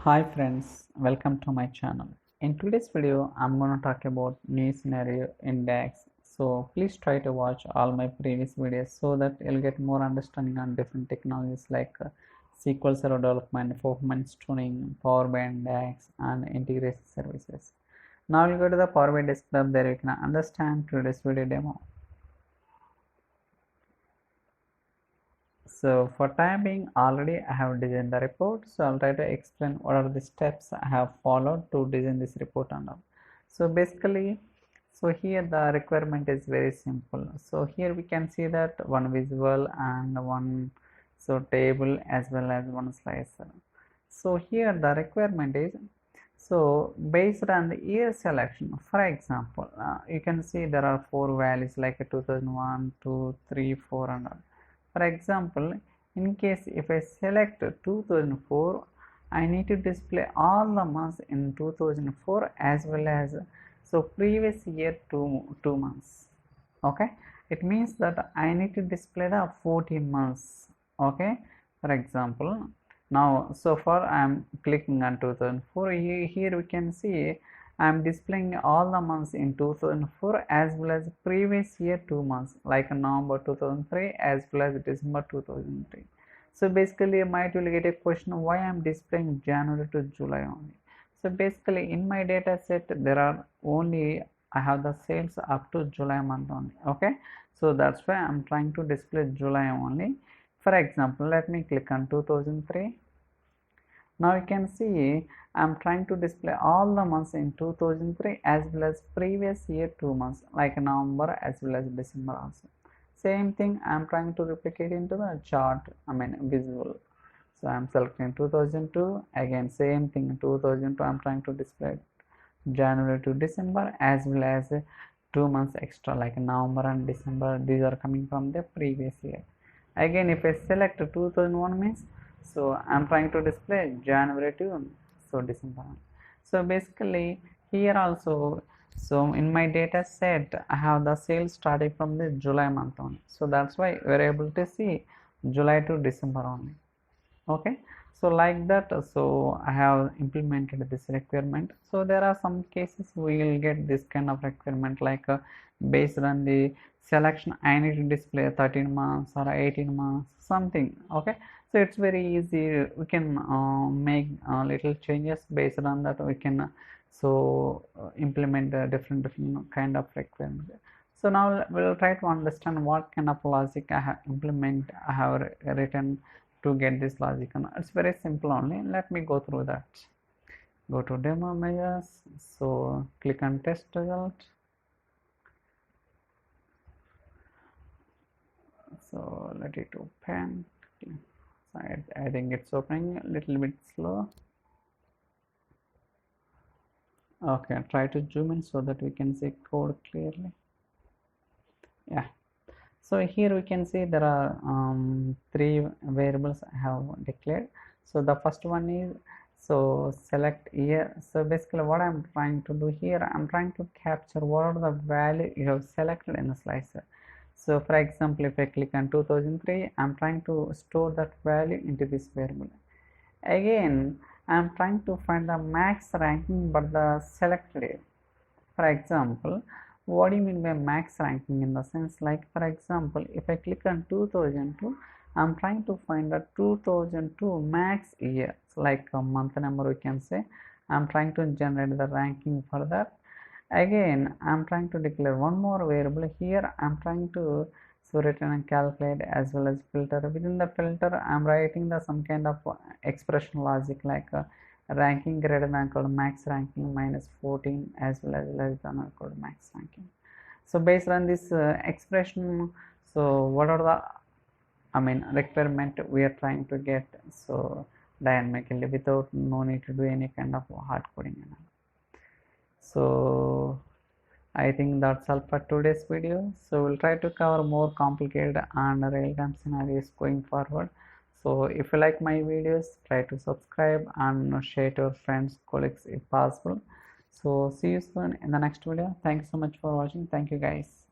Hi friends, welcome to my channel. In today's video, I'm going to talk about new scenario in DAX. So please try to watch all my previous videos so that you'll get more understanding on different technologies like SQL Server development, performance tuning, Power BI and DAX, and integration services. Now we'll go to the Power BI desktop. There you can understand today's video demo. So for time being, already I have designed the report, so I'll try to explain what are the steps I have followed to design this report and all. So basically, so here the requirement is very simple. So here we can see that one visual and one table as well as one slicer. So here the requirement is, so based on the year selection, for example, you can see there are four values like 2001, 2, 3, 4 and all. For example, in case if I select 2004, I need to display all the months in 2004 as well as previous year two months. Okay, it means that I need to display the 14 months. Okay, for example, now so far I am clicking on 2004. Here we can see I am displaying all the months in 2004 as well as previous year 2 months like November 2003 as well as December 2003. So basically you might will get a question why I am displaying January to July only. So basically in my data set there are only I have the sales up to July month only. Okay, so that's why I'm trying to display July only. For example, let me click on 2003. Now you can see I'm trying to display all the months in 2003 as well as previous year 2 months like November as well as December also. Same thing I'm trying to replicate into the chart, visual. So I'm selecting 2002, again same thing 2002 I'm trying to display January to December as well as 2 months extra like November and December. These are coming from the previous year. Again if I select 2001 means, so I'm trying to display January to December. So basically here also, so in my data set I have the sales starting from the July month only. So that's why we're able to see July to December only. Okay, so like that, so I have implemented this requirement. So there are some cases we will get this kind of requirement like based on the selection I need to display 13 months or 18 months something. Okay, so it's very easy, we can make little changes based on that. We can implement different kind of requirement. So now we'll try to understand what kind of logic I have written to get this logic. It's very simple only. Let me go through that. Go to demo measures, so click on test result. So let it open. So I think it's opening a little bit slow. Okay, try to zoom in so that we can see code clearly. Yeah, so here we can see there are three variables I have declared. So the first one is select year. So basically what I'm trying to do here, I'm trying to capture what are the value you have selected in the slicer. So for example, if I click on 2003, I'm trying to store that value into this variable. Again, I'm trying to find the max ranking but the selected year. For example, what do you mean by max ranking? In the sense like, for example, if I click on 2002, I'm trying to find the 2002 max year, like a month number we can say. I'm trying to generate the ranking for that. Again, I'm trying to declare one more variable here. I'm trying to return and calculate as well as filter. Within the filter, I'm writing the some kind of expression logic like ranking greater than equal to max ranking minus 14 as well as less than or equal to max ranking. So based on this expression, so what are the requirement we are trying to get so dynamically without no need to do any kind of hard coding. So I think that's all for today's video. So we'll try to cover more complicated and real-time scenarios going forward. So if you like my videos, try to subscribe and share to your friends, colleagues if possible. So see you soon in the next video. Thanks so much for watching. Thank you guys.